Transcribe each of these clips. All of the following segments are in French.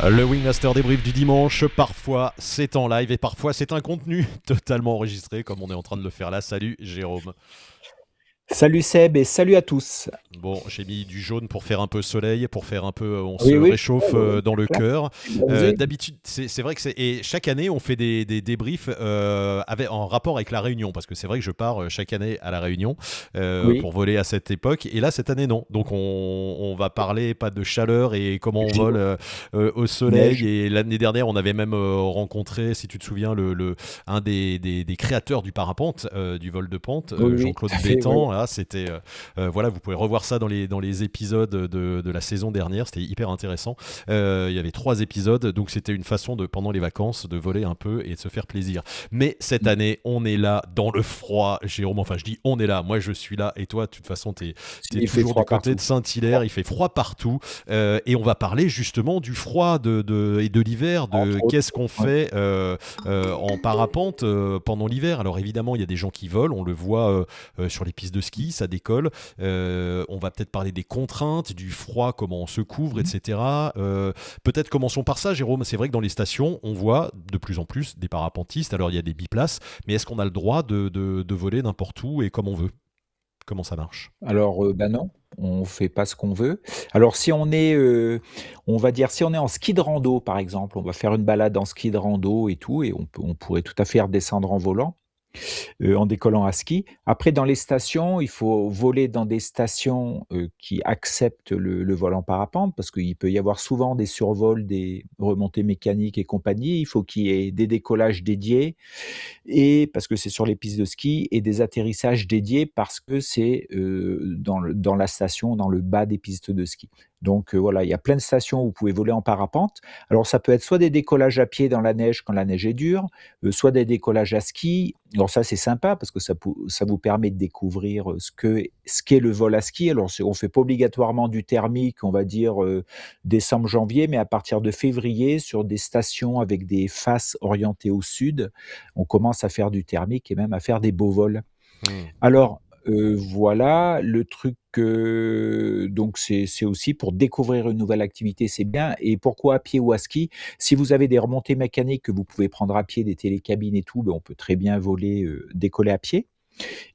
Le Wingmaster débrief du dimanche, parfois c'est en live et parfois c'est un contenu totalement enregistré comme on est en train de le faire là. Salut Jérôme. Salut Seb et salut à tous. Bon, j'ai mis du jaune pour faire un peu soleil, pour faire un peu, on se Oui, oui, réchauffe dans c'est le clair. cœur. C'est bronzé. D'habitude, c'est vrai que c'est et chaque année on fait des débriefs en rapport avec la Réunion parce que c'est vrai que je pars chaque année à la Réunion Oui, pour voler à cette époque et là cette année non. Donc on va parler pas de chaleur et comment on vole géo, au soleil neige. et l'année dernière on avait même rencontré, si tu te souviens, un des créateurs du parapente, du vol de pente, Oui, oui, Jean-Claude tout à fait. Ouais, ouais. Bétan. Là, c'était voilà, vous pouvez revoir ça dans les épisodes de la saison dernière. C'était hyper intéressant. Il y avait 3 épisodes, donc c'était une façon de, pendant les vacances, de voler un peu et de se faire plaisir. Mais cette année, on est là dans le froid, Jérôme. Enfin, je dis on est là. Moi, je suis là. Et toi, de toute façon, t'es Il fait toujours du froid côté de partout. Saint-Hilaire. Il fait froid partout. Et on va parler justement du froid et de l'hiver, de Entre autres. qu'est-ce qu'on Ouais. fait en parapente pendant l'hiver. Alors évidemment, il y a des gens qui volent. On le voit sur les pistes de ski, ça décolle. On va peut-être parler des contraintes, du froid, comment on se couvre, etc. Peut-être commençons par ça, Jérôme. C'est vrai que dans les stations, on voit de plus en plus des parapentistes. Alors il y a des biplaces, mais est-ce qu'on a le droit de voler n'importe où et comme on veut? Comment ça marche? Alors, bah non, on fait pas ce qu'on veut. Alors si on est, on va dire, si on est en ski de rando, par exemple, on va faire une balade en ski de rando et tout, et on pourrait tout à fait redescendre en volant. En décollant à ski. Après dans les stations, il faut voler dans des stations, qui acceptent le vol en parapente parce qu'il peut y avoir souvent des survols, des remontées mécaniques et compagnie. Il faut qu'il y ait des décollages dédiés et parce que c'est sur les pistes de ski et des atterrissages dédiés parce que c'est, dans la station, dans le bas des pistes de ski. Donc, voilà, il y a plein de stations où vous pouvez voler en parapente. Alors ça peut être soit des décollages à pied dans la neige quand la neige est dure, soit des décollages à ski. Alors ça, c'est sympa parce que ça vous permet de découvrir, ce qu'est le vol à ski. Alors on fait pas obligatoirement du thermique, on va dire, décembre, janvier, mais à partir de février, sur des stations avec des faces orientées au sud, on commence à faire du thermique et même à faire des beaux vols. Hmm. Alors, voilà, le truc, donc c'est aussi pour découvrir une nouvelle activité, c'est bien. Et pourquoi à pied ou à ski? Si vous avez des remontées mécaniques que vous pouvez prendre à pied, des télécabines et tout, ben, on peut très bien voler, décoller à pied.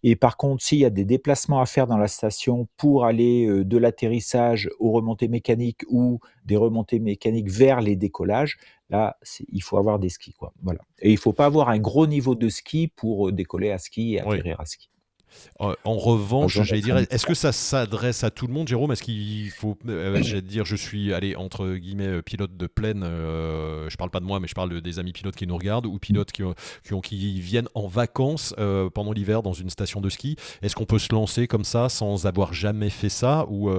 Et par contre, s'il y a des déplacements à faire dans la station pour aller, de l'atterrissage aux remontées mécaniques ou des remontées mécaniques vers les décollages, là, il faut avoir des skis, quoi, voilà. Et il faut pas avoir un gros niveau de ski pour, décoller à ski et Oui. atterrir à ski. En Pas revanche, besoin j'allais d'être dire, un est-ce que expert. ça s'adresse à tout le monde, Jérôme? Est-ce qu'il faut, j'allais dire, je suis, allez, entre guillemets, pilote de plaine. Je parle pas de moi, mais je parle des amis pilotes qui nous regardent ou pilotes qui viennent en vacances pendant l'hiver dans une station de ski. Est-ce qu'on peut se lancer comme ça sans avoir jamais fait ça ou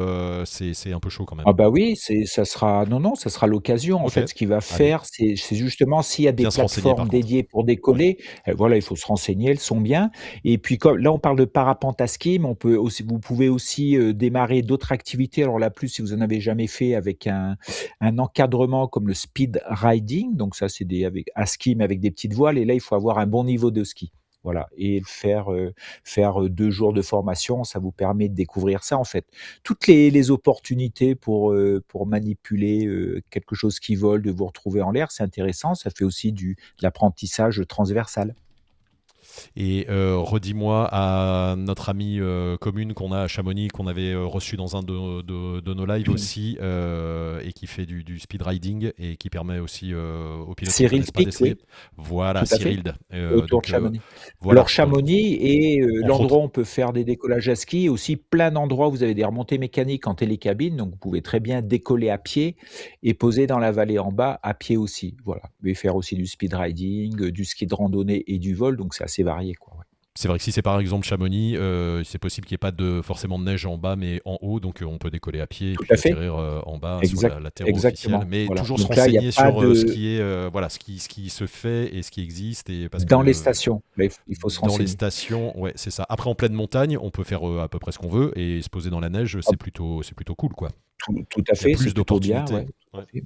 c'est un peu chaud quand même? Ah bah oui, ça sera non, non, ça sera l'occasion. En Ok, fait, ce qu'il va allez, faire, c'est justement s'il y a des bien se renseigner plateformes par contre. dédiées pour décoller, voilà, il faut se renseigner, elles sont bien. Et puis comme là, on parle de parapente à ski, mais on peut aussi vous pouvez aussi, démarrer d'autres activités. Alors là, plus si vous en avez jamais fait avec un encadrement comme le speed riding, donc ça, c'est des avec à ski, mais avec des petites voiles et là, il faut avoir un bon niveau de ski. Voilà et faire 2 jours de formation, ça vous permet de découvrir ça, en fait. Toutes les opportunités pour manipuler, quelque chose qui vole, de vous retrouver en l'air, c'est intéressant. Ça fait aussi de l'apprentissage transversal. Et redis-moi à notre amie commune qu'on a à Chamonix, qu'on avait reçu dans un de nos lives aussi, et qui fait du speed riding et qui permet aussi aux pilotes qui ne Cyril connaissent pas Spic, d'essayer. oui, Voilà, tout à fait, Cyril. autour de Donc Chamonix. voilà. Alors Donc Chamonix est, on l'endroit où on peut faire des décollages à ski, aussi plein d'endroits où vous avez des remontées mécaniques en télécabine, donc vous pouvez très bien décoller à pied et poser dans la vallée en bas à pied aussi, voilà. Vous pouvez faire aussi du speed riding, du ski de randonnée et du vol, donc c'est assez varié, quoi, ouais. c'est vrai que si c'est par exemple Chamonix, c'est possible qu'il n'y ait pas forcément de neige en bas, mais en haut, donc on peut décoller à pied et Tout à puis fait, atterrir en bas sur exact la terre officielle. exactement, Mais voilà. toujours se Donc là, il y a renseigner pas sur ce de qui est, voilà, ce qui se fait et ce qui existe, et parce dans les que stations, là, il faut se dans les renseigner. stations, ouais, c'est ça. Après, en pleine montagne, on peut faire à peu près ce qu'on veut et se poser dans la neige, Ah, c'est plutôt cool, quoi. tout à Il y a fait, c'est plus plutôt bien, d'opportunités. ouais, tout à Ouais. fait.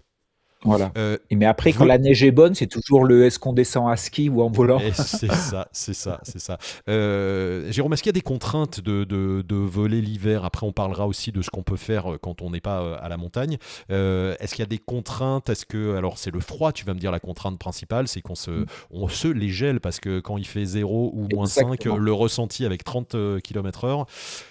Voilà. Euh, Et mais après, quand vo- la neige est bonne, c'est toujours le est-ce qu'on descend à ski ou en volant? Et c'est ça, c'est ça, c'est ça. Jérôme, est-ce qu'il y a des contraintes de voler l'hiver? Après, on parlera aussi de ce qu'on peut faire quand on n'est pas à la montagne. Est-ce qu'il y a des contraintes? Alors c'est le froid, tu vas me dire la contrainte principale, c'est on se les gèle parce que quand il fait 0 ou -5, Exactement. le ressenti avec 30 km/h,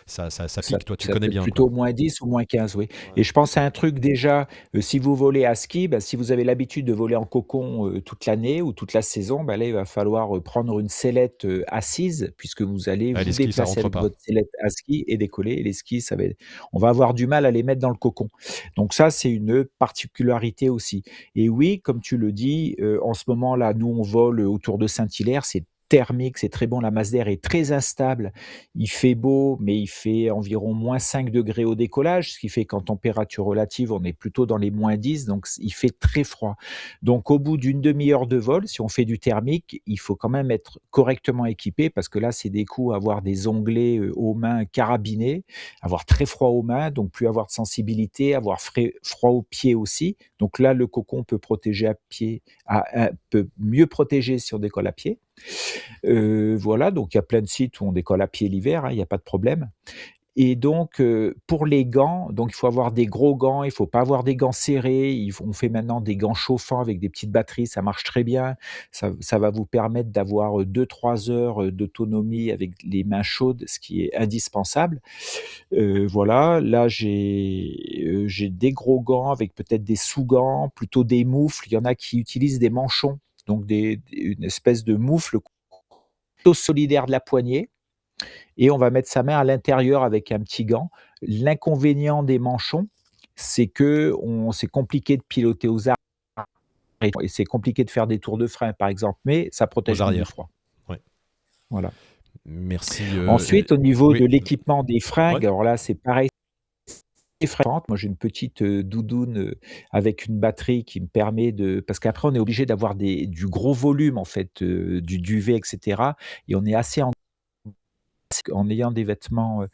ça Ça pique. Toi, tu ça connais peut être bien, quoi. plutôt -10 ou -15, oui. Et Ouais. je pense à un truc déjà, si vous volez à ski, bah, si vous avez l'habitude de voler en cocon, toute l'année ou toute la saison, bah, là, il va falloir, prendre une sellette, assise puisque vous allez Ah, les vous skis, ça déplacer rentre avec pas. votre sellette à ski et décoller et les skis, ça va être on va avoir du mal à les mettre dans le cocon. Donc ça, c'est une particularité aussi. Et oui, comme tu le dis, en ce moment-là, nous, on vole, autour de Saint-Hilaire, c'est thermique, c'est très bon. La masse d'air est très instable. Il fait beau, mais il fait environ -5 degrés au décollage, ce qui fait qu'en température relative, on est plutôt dans les -10, donc il fait très froid. Donc au bout d'une demi heure de vol, si on fait du thermique, il faut quand même être correctement équipé parce que là, c'est des coups, avoir des onglets, aux mains carabinés, avoir très froid aux mains, donc plus avoir de sensibilité, avoir froid aux pieds aussi. Donc là, le cocon peut protéger à pied, peut mieux protéger si on décolle à pied. Voilà, donc il y a plein de sites où on décolle à pied l'hiver, hein, il y a pas de problème. Et donc, pour les gants, donc il faut avoir des gros gants, il faut pas avoir des gants serrés. On fait maintenant des gants chauffants avec des petites batteries, ça marche très bien. Ça va vous permettre d'avoir, 2-3 heures, d'autonomie avec les mains chaudes, ce qui est indispensable. Voilà, là j'ai des gros gants avec peut-être des sous-gants, plutôt des moufles. Il y en a qui utilisent des manchons, donc une espèce de moufle plutôt solidaire de la poignée et on va mettre sa main à l'intérieur avec un petit gant. L'inconvénient des manchons, c'est compliqué de piloter aux arrêts et c'est compliqué de faire des tours de frein, par exemple, mais ça Aux protège bien du arrières. froid. Ouais. Voilà. Merci. Ensuite, au niveau Oui. de l'équipement des Ouais. fringues, alors là, c'est pareil, c'est fréquente. Moi, j'ai une petite, doudoune, avec une batterie qui me permet de parce qu'après on est obligé d'avoir du gros volume en fait, du duvet et cetera et on est assez en ayant des vêtements,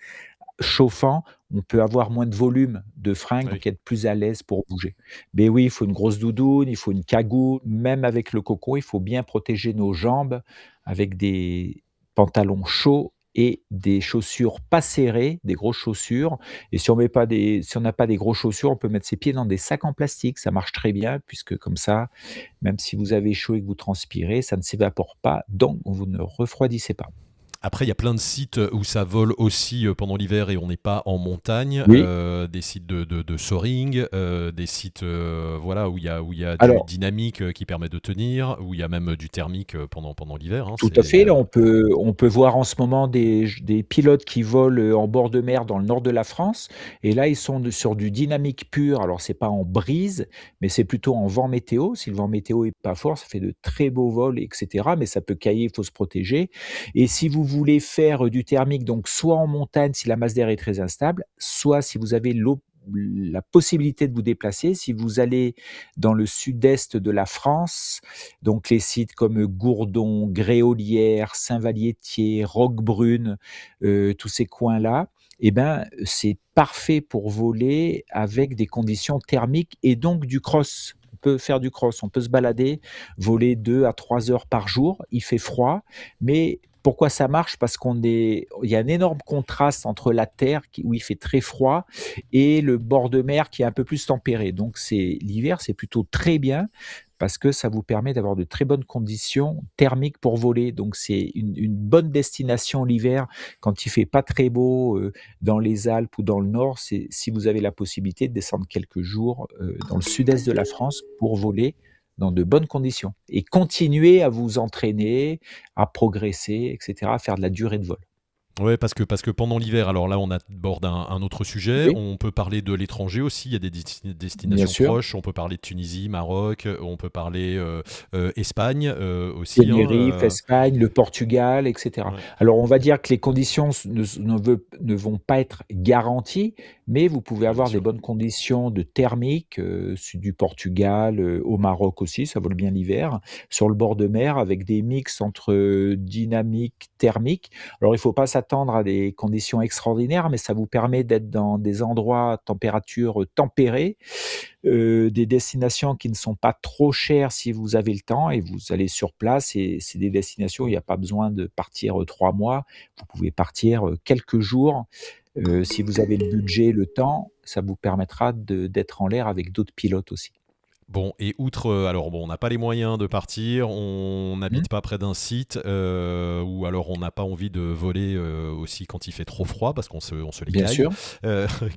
chauffant, on peut avoir moins de volume de fringues, Oui. donc être plus à l'aise pour bouger. Mais oui, il faut une grosse doudoune, il faut une cagoule, même avec le cocon, il faut bien protéger nos jambes avec des pantalons chauds et des chaussures pas serrées, des grosses chaussures et si on n'a pas des grosses chaussures, on peut mettre ses pieds dans des sacs en plastique, ça marche très bien puisque comme ça, même si vous avez chaud et que vous transpirez, ça ne s'évapore pas, donc vous ne refroidissez pas. Après, il y a plein de sites où ça vole aussi pendant l'hiver et on n'est pas en montagne. Oui, Des sites de soaring, des sites voilà, où il y a du alors dynamique qui permet de tenir, où il y a même du thermique pendant l'hiver, hein. tout à fait, là, on peut voir en ce moment des pilotes qui volent, en bord de mer dans le nord de la France et là, ils sont sur du dynamique pur. Alors c'est pas en brise, mais c'est plutôt en vent météo. Si le vent météo est pas fort, ça fait de très beaux vols et cetera, mais ça peut cailler, il faut se protéger et si vous voulez faire, du thermique, donc soit en montagne si la masse d'air est très instable, soit si vous avez la possibilité de vous déplacer, si vous allez dans le sud-est de la France, donc les sites comme Gourdon, Gréolières, Saint-Vallier-de-Thiers, Roquebrune, tous ces coins-là, eh ben, c'est parfait pour voler avec des conditions thermiques et donc du cross. On peut faire du cross, on peut se balader, voler 2 à 3 heures par jour. Il fait froid, mais pourquoi ça marche? Parce il y a un énorme contraste entre la terre où il fait très froid et le bord de mer qui est un peu plus tempéré. Donc l'hiver, c'est plutôt très bien parce que ça vous permet d'avoir de très bonnes conditions thermiques pour voler. Donc c'est une bonne destination l'hiver quand il fait pas très beau, dans les Alpes ou dans le Nord, c'est si vous avez la possibilité de descendre quelques jours, dans le sud-est de la France pour voler dans de bonnes conditions et continuer à vous entraîner, à progresser et cetera, à faire de la durée de vol. Ouais, parce que pendant l'hiver, alors là, on aborde un autre sujet. Oui, On peut parler de l'étranger aussi. Il y a des bien destinations sûr. proches. On peut parler de Tunisie, Maroc. On peut parler Espagne aussi, hein, Tenerife, Espagne, le Portugal, et cetera. ouais. Alors, on va dire que les conditions ne vont pas être garanties, mais vous pouvez Ouais, bien avoir des sûr. bonnes conditions de thermique, sud du Portugal, au Maroc aussi, ça vole bien l'hiver, sur le bord de mer avec des mix entre, dynamique, thermique. Alors il ne faut pas s'attendre à des conditions extraordinaires, mais ça vous permet d'être dans des endroits à température, tempérée, des destinations qui ne sont pas trop chères si vous avez le temps et vous allez sur place et c'est des destinations où il n'y a pas besoin de partir, 3 mois. Vous pouvez partir, quelques jours. Si vous avez le budget, le temps, ça vous permettra d'être en l'air avec d'autres pilotes aussi. Bon, et outre, alors bon, on n'a pas les moyens de partir, on Mmh. n'habite pas près d'un site, ou alors on n'a pas envie de voler aussi quand il fait trop froid parce qu'on se les Bien caille. sûr,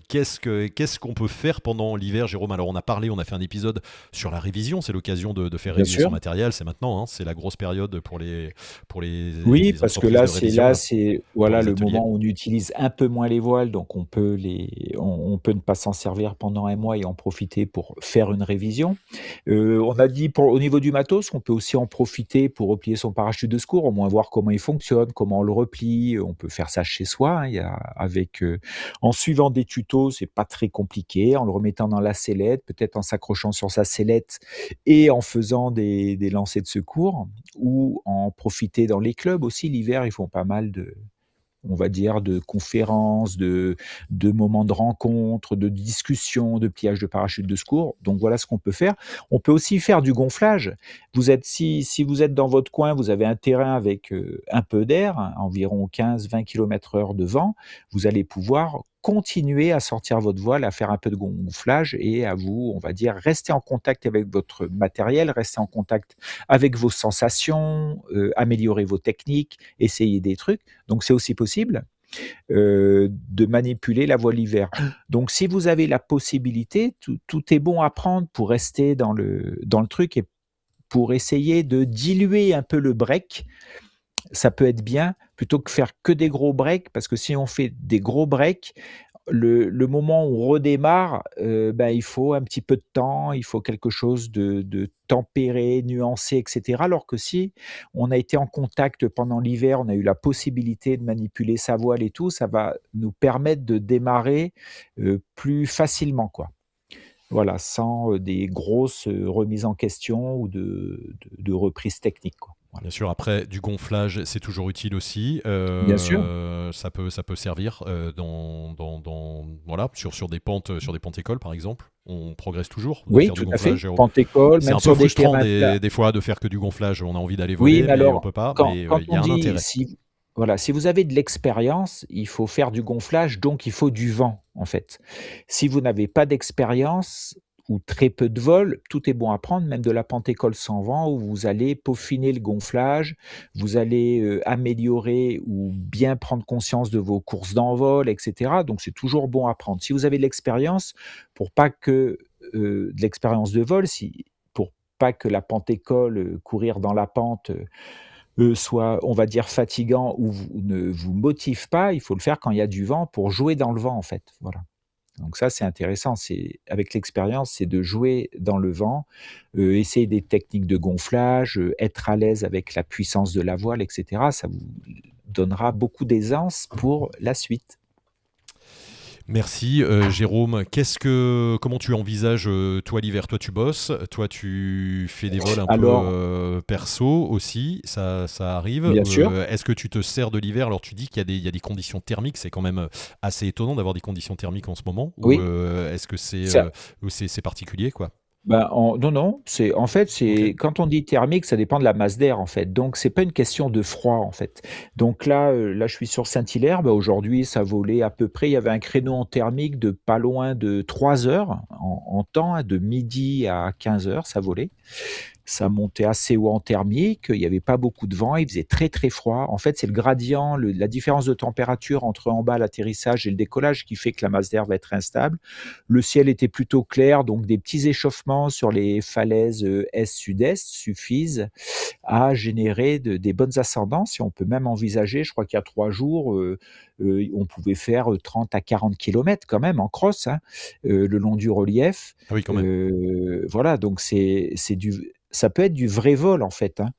Qu'est-ce qu'on peut faire pendant l'hiver, Jérôme? Alors on a fait un épisode sur la révision, c'est l'occasion de faire bien réviser son sûr. matériel, c'est maintenant, hein, c'est la grosse période pour Oui, les parce que entreprises là, de révision, là, c'est pour voilà les le ateliers. moment où on utilise un peu moins les voiles, donc on peut ne pas s'en servir pendant un mois et en profiter pour faire une révision. On a dit pour au niveau du matos, on peut aussi en profiter pour replier son parachute de secours, au moins voir comment il fonctionne, comment on le replie. On peut faire ça chez soi, hein, il y a avec, en suivant des tutos, c'est pas très compliqué, en le remettant dans la sellette, peut-être en s'accrochant sur sa sellette et en faisant des lancers de secours ou en profiter dans les clubs aussi. L'hiver, ils font pas mal de on va dire, de conférences, de moments de rencontres, de discussions, de pliage de parachutes de secours. Donc voilà ce qu'on peut faire. On peut aussi faire du gonflage. Si vous êtes dans votre coin, vous avez un terrain avec, un peu d'air, hein, environ 15-20 km/h de vent, vous allez pouvoir continuer à sortir votre voile, à faire un peu de gonflage et à vous, on va dire, rester en contact avec votre matériel, rester en contact avec vos sensations, améliorer vos techniques, essayer des trucs. Donc c'est aussi possible, de manipuler la voile hiver. Donc si vous avez la possibilité, tout est bon à prendre pour rester dans le truc et pour essayer de diluer un peu le break. Ça peut être bien, plutôt que faire que des gros breaks, parce que si on fait des gros breaks, le moment où on redémarre, bah, il faut un petit peu de temps, il faut quelque chose de tempéré, nuancé et cetera. Alors que si on a été en contact pendant l'hiver, on a eu la possibilité de manipuler sa voile et tout, ça va nous permettre de démarrer, plus facilement, quoi. Voilà, sans, des grosses, remises en question ou de reprises techniques, quoi. Voilà. Bien sûr, après, du gonflage, c'est toujours utile aussi. Bien sûr. Ça peut servir voilà, sur des pentes écoles, par exemple. On progresse toujours de Oui, faire du tout à fait. gonflage, Jérôme. Pente-école, C'est même un peu sur des frustrant terrains plats. des fois de faire que du gonflage. On a envie d'aller Oui, voler, mais mais on alors, peut pas. quand Mais quand il y on a un dit intérêt. si voilà, si vous avez de l'expérience, il faut faire du gonflage, donc il faut du vent, en fait. Si vous n'avez pas d'expérience ou très peu de vol, tout est bon à prendre, même de la pente-école sans vent où vous allez peaufiner le gonflage, vous allez, améliorer ou bien prendre conscience de vos courses d'envol et cetera, donc c'est toujours bon à prendre. Si vous avez de l'expérience, pour pas que, de l'expérience de vol, si pour pas que la pente-école, courir dans la pente, soit, on va dire, fatigant ou vous ne vous motive pas, il faut le faire quand il y a du vent pour jouer dans le vent, en fait, voilà. Donc ça, c'est intéressant, c'est avec l'expérience, c'est de jouer dans le vent, essayer des techniques de gonflage, être à l'aise avec la puissance de la voile et cetera. Ça vous donnera beaucoup d'aisance pour la suite. Merci, Jérôme. Comment tu envisages, toi, l'hiver? Toi, tu bosses, toi, tu fais des vols un peu Alors, perso aussi, ça arrive. bien sûr, Est-ce que tu te sers de l'hiver? Alors, tu dis qu'il y a des conditions thermiques, c'est quand même assez étonnant d'avoir des conditions thermiques en ce moment, ou oui, est-ce que ça c'est particulier, quoi? ben, non, non, c'est en fait, Ok. c'est quand on dit thermique, ça dépend de la masse d'air, en fait. Donc c'est pas une question de froid, en fait. Donc là, je suis sur Saint-Hilaire, bah, aujourd'hui, ça volait à peu près il y avait un créneau en thermique de pas loin de 3 heures en temps, hein, de midi à 15 heures, ça volait. Ça montait assez haut en thermique, il y avait pas beaucoup de vent, il faisait très, très froid. En fait, c'est le gradient, la différence de température entre en bas l'atterrissage et le décollage qui fait que la masse d'air va être instable. Le ciel était plutôt clair, donc des petits échauffements sur les falaises est-sud-est suffisent à générer des bonnes ascendances. Et on peut même envisager, je crois qu'il y a 3 jours, on pouvait faire 30 à 40 kilomètres quand même en cross, hein, le long du relief. Ah oui, quand même. Voilà, donc c'est du ça peut être du vrai vol, en fait, hein.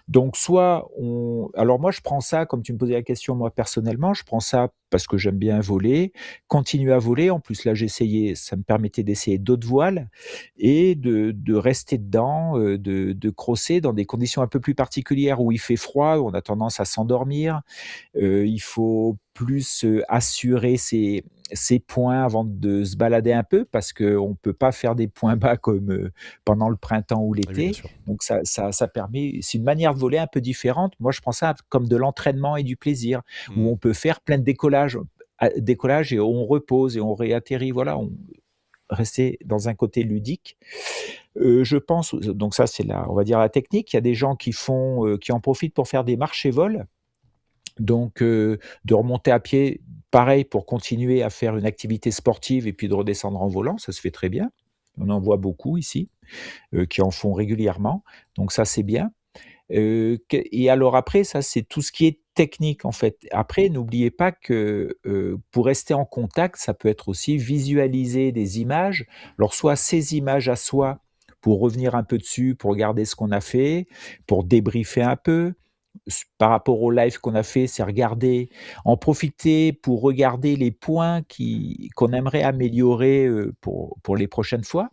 Donc soit on alors moi je prends ça, comme tu me posais la question, moi personnellement, je prends ça parce que j'aime bien voler, continuer à voler. En plus là j'ai essayé, ça me permettait d'essayer d'autres voiles et de rester dedans, de crosser dans des conditions un peu plus particulières où il fait froid, où on a tendance à s'endormir. Il faut plus, assurer ses points avant de se balader un peu parce qu'on ne peut pas faire des points bas comme, pendant le printemps ou Ah oui, bien l'été. sûr. Donc ça permet, c'est une manière de voler un peu différente. Moi, je prends ça comme de l'entraînement et du plaisir, où Mmh. on peut faire plein de décollages et on repose et on réatterrit, voilà, on rester dans un côté ludique. Je pense donc ça c'est la, on va dire, la technique. Il y a des gens qui en profitent pour faire des marches et vols. Donc, de remonter à pied, pareil pour continuer à faire une activité sportive et puis de redescendre en volant, ça se fait très bien. On en voit beaucoup ici, qui en font régulièrement, donc ça, c'est bien. Que et alors après ça, c'est tout ce qui est technique, en fait. Après, n'oubliez pas que, pour rester en contact, ça peut être aussi visualiser des images. Alors soit ces images à soi, pour revenir un peu dessus, pour regarder ce qu'on a fait, pour débriefer un peu. Par rapport au live qu'on a fait, c'est regarder, en profiter pour regarder les points qu'on aimerait améliorer, pour les prochaines fois.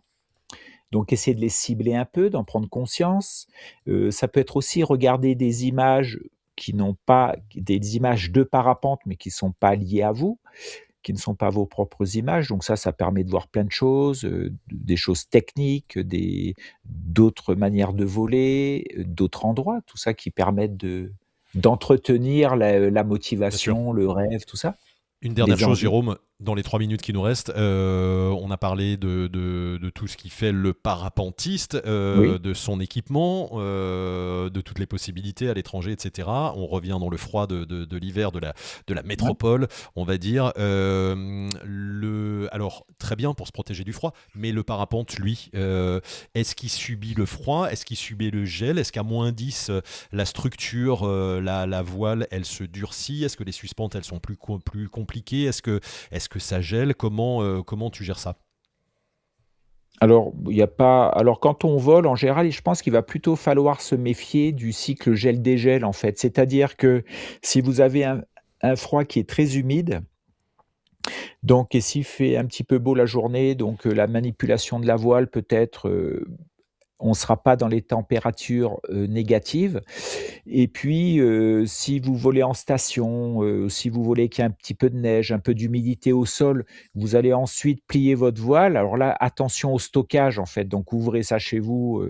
Donc essayer de les cibler un peu, d'en prendre conscience. Ça peut être aussi regarder des images qui n'ont pas des images de parapente, mais qui ne sont pas liées à vous, qui ne sont pas vos propres images. Donc ça permet de voir plein de choses, des choses techniques, d'autres manières de voler, d'autres endroits, tout ça qui permettent d'entretenir la Bien sûr. motivation, le rêve, tout ça, Une dernière les chose, envies. Jérôme, dans les 3 minutes qui nous restent, on a parlé de tout ce qui fait le parapentiste, Oui, de son équipement, de toutes les possibilités à l'étranger, etc. On revient dans le froid de l'hiver de la ouais. métropole, on va dire. Alors, très bien pour se protéger du froid, mais le parapente, lui, est-ce qu'il subit le froid? Est-ce qu'il subit le gel? Est-ce qu'à -10, la structure, la voile, elle se durcit? Est-ce que les suspentes, elles sont plus compliquées? Est-ce que ça gèle? Comment tu gères ça? Alors, il y a pas alors quand on vole, en général, je pense qu'il va plutôt falloir se méfier du cycle gel-dégel, en fait. C'est-à-dire que si vous avez un froid qui est très humide, donc et s'il fait un petit peu beau la journée, donc la manipulation de la voile peut-être, on ne sera pas dans les températures, négatives. Et puis, si vous volez en station, si vous volez qu'il y a un petit peu de neige, un peu d'humidité au sol, vous allez ensuite plier votre voile. Alors là, attention au stockage, en fait, donc ouvrez ça chez vous,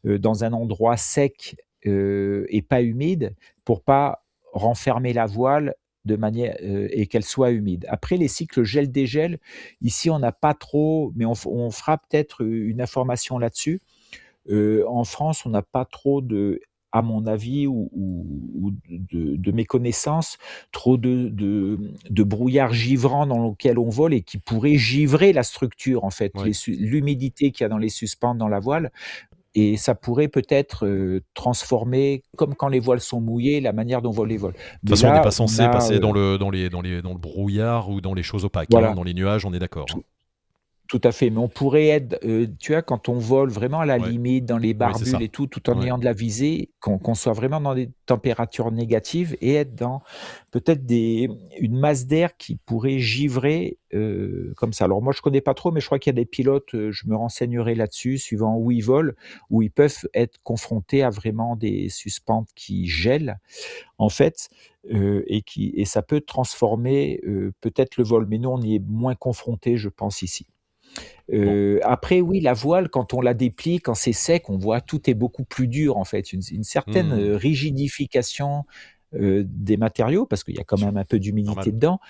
dans un endroit sec, et pas humide pour pas renfermer la voile de manière, et qu'elle soit humide. Après les cycles gel-dégel, ici on n'a pas trop, mais on fera peut-être une information là-dessus. En France, on n'a pas trop de, à mon avis ou de mes connaissances, trop de brouillard givrant dans lequel on vole et qui pourrait givrer la structure en fait, Ouais. l'humidité qu'il y a dans les suspentes dans la voile, et ça pourrait peut-être, transformer, comme quand les voiles sont mouillées, la manière dont on vole les voiles. De toute Mais façon, on n'est là, pas on censé a, passer dans le brouillard ou dans les choses opaques, hein. voilà. Dans les nuages, on est d'accord, hein. Tout à fait, mais on pourrait être, tu vois, quand on vole vraiment à la Ouais, limite, dans les ouais, c'est barbules ça. et tout en Ouais. ayant de la visée, qu'on soit vraiment dans des températures négatives et être dans peut-être une masse d'air qui pourrait givrer, comme ça. Alors moi, je connais pas trop, mais je crois qu'il y a des pilotes, je me renseignerai là-dessus, suivant où ils volent, où ils peuvent être confrontés à vraiment des suspentes qui gèlent, en fait, et ça peut transformer, peut-être le vol. Mais nous, on y est moins confrontés, je pense, ici. Bon. Après oui, la voile, quand on la déplie, quand c'est sec, on voit tout est beaucoup plus dur en fait, une certaine, Mmh. rigidification, des matériaux parce qu'il y a quand Bien sûr. même un peu d'humidité Normal. dedans.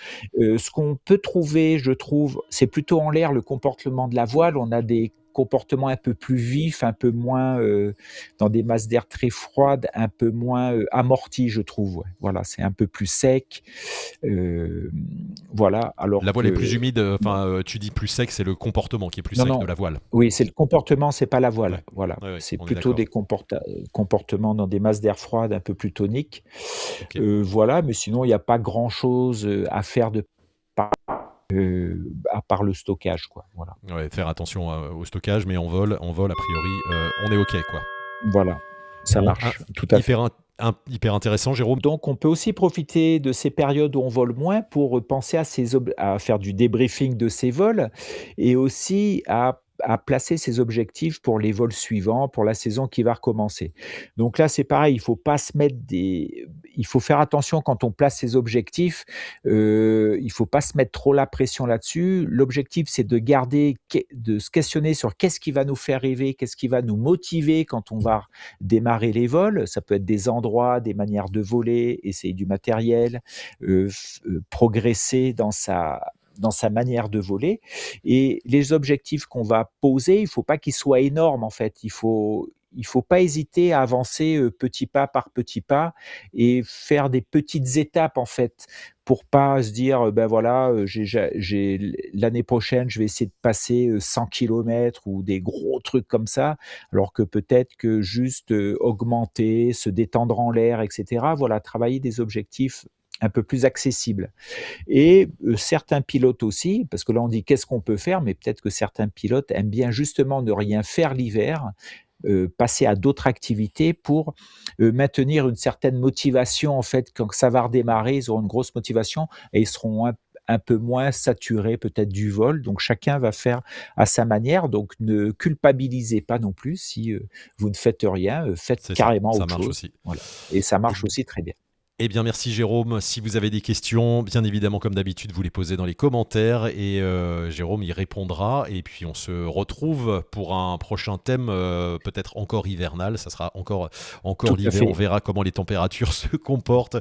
Ce qu'on peut trouver, je trouve, c'est plutôt en l'air le comportement de la voile. On a des comportements un peu plus vifs, un peu moins, dans des masses d'air très froides, un peu moins, amortis, je trouve, ouais. Voilà, c'est un peu plus sec, hem, voilà, La alors voile est plus que humide, enfin, tu dis plus sec, c'est le comportement qui est plus non, sec de non. la voile. Oui, c'est le comportement, c'est pas la Ouais. voile, voilà. Ouais, ouais, C'est on est plutôt d'accord. des comportements dans des masses d'air froides un peu plus toniques. OK. Voilà, mais sinon il y a pas grand chose, à faire à part le stockage, quoi, voilà. Ouais, faire attention, au stockage, mais en vol, a priori, on est OK, quoi. Voilà, ça Bon, marche, tout à fait. hyper intéressant, Jérôme. Donc on peut aussi profiter de ces périodes où on vole moins pour, penser à faire du débriefing de ses vols et aussi à placer ses objectifs pour les vols suivants, pour la saison qui va recommencer. Donc là, c'est pareil, il faut faire attention quand on place ses objectifs, il faut pas se mettre trop la pression là-dessus. L'objectif, c'est de se questionner sur qu'est-ce qui va nous faire rêver, qu'est-ce qui va nous motiver quand on va démarrer les vols. Ça peut être des endroits, des manières de voler, essayer du matériel, progresser dans sa manière de voler et les objectifs qu'on va poser, il faut pas qu'ils soient énormes en fait. Il faut pas hésiter à avancer, petit pas par petit pas et faire des petites étapes en fait, pour pas se dire, «Ben voilà, l'année prochaine, je vais essayer de passer, 100 kilomètres» ou des gros trucs comme ça, alors que peut-être que juste, augmenter, se détendre en l'air et cetera, voilà, travailler des objectifs un peu plus accessibles. Et certains pilotes aussi, parce que là on dit: «Qu'est-ce qu'on peut faire?» mais peut-être que certains pilotes aiment bien justement ne rien faire l'hiver, passer à d'autres activités pour, maintenir une certaine motivation en fait. Quand ça va redémarrer, ils auront une grosse motivation et ils seront un peu moins saturés peut-être du vol. Donc chacun va faire à sa manière, donc ne culpabilisez pas non plus si, vous ne faites rien, faites C'est ça, carrément ça autre marche chose. aussi. Voilà et ça Eh marche aussi très bien. Eh bien, merci Jérôme. Si vous avez des questions, bien évidemment, comme d'habitude, vous les posez dans les commentaires et Jérôme y répondra. Et puis, on se retrouve pour un prochain thème, peut-être encore hivernal. Ça sera encore Tout à l'hiver. On fait. verra comment les températures se comportent.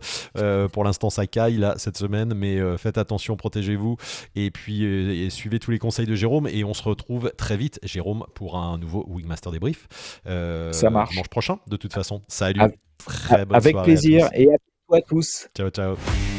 Pour l'instant, ça caille là cette semaine, mais faites attention, protégez-vous. Et puis, et suivez tous les conseils de Jérôme. Et on se retrouve très vite, Jérôme, pour un nouveau Wingmaster débrief Ça marche. dimanche prochain. De toute façon, Av salut. Très bonne Avec soirée à plaisir tous. et à bientôt à tous. Ciao, ciao.